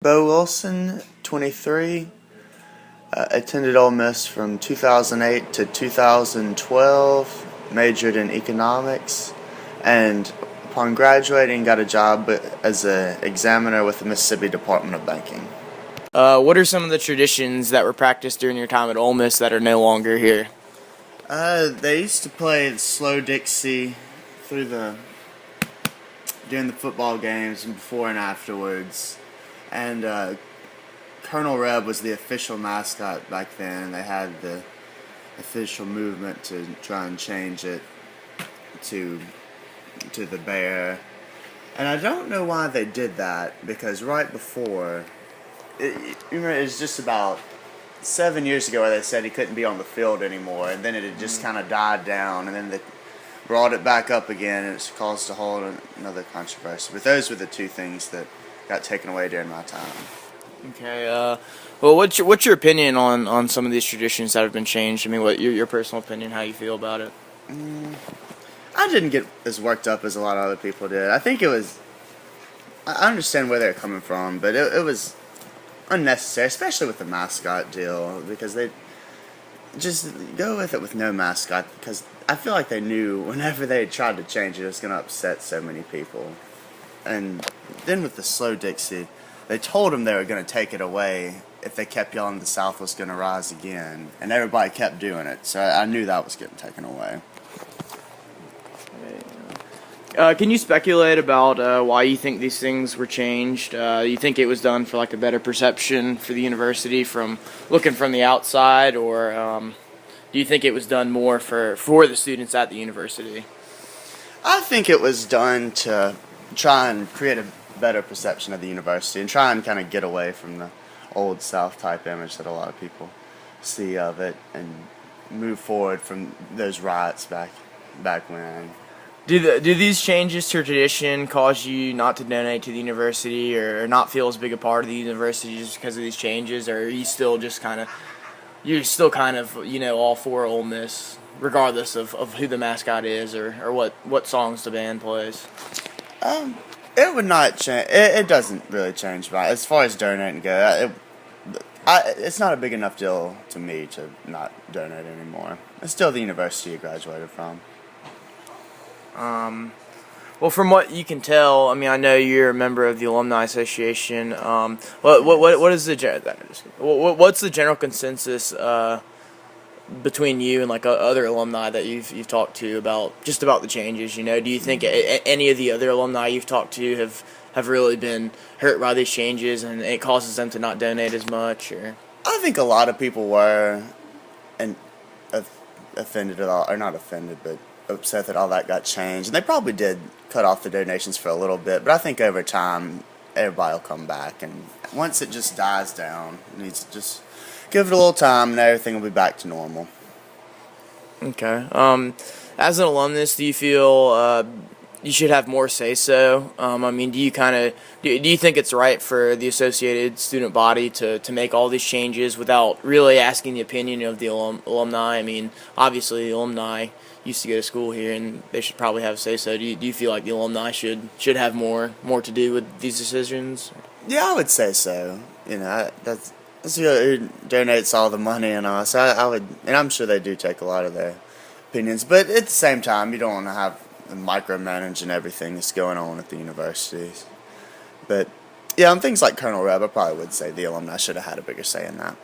Beau Wilson, 23, attended Ole Miss from 2008 to 2012, majored in economics, and upon graduating got a job as an examiner with the Mississippi Department of Banking. What are some of the traditions that were practiced during your time at Ole Miss that are no longer here? They used to play the slow Dixie during the football games and before and afterwards. And Colonel Reb was the official mascot back then. They had the official movement to try and change it to the bear. And I don't know why they did that, because right before, remember, it was just about 7 years ago where they said he couldn't be on the field anymore, and then it had just kind of died down, and then they brought it back up again, and it's caused a whole another controversy. But those were the two things that got taken away during my time. Okay. Well, what's your opinion on some of these traditions that have been changed? I mean, what your personal opinion? How you feel about it? I didn't get as worked up as a lot of other people did. I think it was. I understand where they're coming from, but it was unnecessary, especially with the mascot deal, because they just go with it with no mascot, because I feel like they knew whenever they tried to change it, it was going to upset so many people. And then with the slow Dixie, they told them they were going to take it away if they kept yelling the South was going to rise again, and everybody kept doing it, so I knew that was getting taken away. Can you speculate about why you think these things were changed? You think it was done for like a better perception for the university from looking from the outside, or do you think it was done more for the students at the university? I think it was done to try and create a better perception of the university and try and kind of get away from the old South type image that a lot of people see of it, and move forward from those riots back when. Do these changes to tradition cause you not to donate to the university, or not feel as big a part of the university just because of these changes, or are you still just kind of all for Ole Miss regardless of who the mascot is, or what songs the band plays? It would not change. It doesn't really change, right? As far as donating go, it's not a big enough deal to me to not donate anymore. It's still the university you graduated from. Well, from what you can tell, I mean, I know you're a member of the Alumni Association. What is what's the general consensus between you and like other alumni that you've talked to about the changes? You know, do you think any of the other alumni you've talked to have really been hurt by these changes, and it causes them to not donate as much? Or I think a lot of people were and offended at all, or not offended, but upset that all that got changed. And they probably did cut off the donations for a little bit, but I think over time everybody will come back, and once it just dies down, it needs to just give it a little time and everything will be back to normal. Okay. As an alumnus, do you feel you should have more say so? I mean, do you think it's right for the associated student body to make all these changes without really asking the opinion of the alumni? I mean, obviously the alumni used to go to school here, and they should probably have say so. Do you feel like the alumni should have more to do with these decisions? Yeah, I would say so. You know, that's who donates all the money and all. So I would, and I'm sure they do take a lot of their opinions. But at the same time, you don't want to have micromanaging everything that's going on at the universities. But yeah, on things like Colonel Reb, I probably would say the alumni should have had a bigger say in that.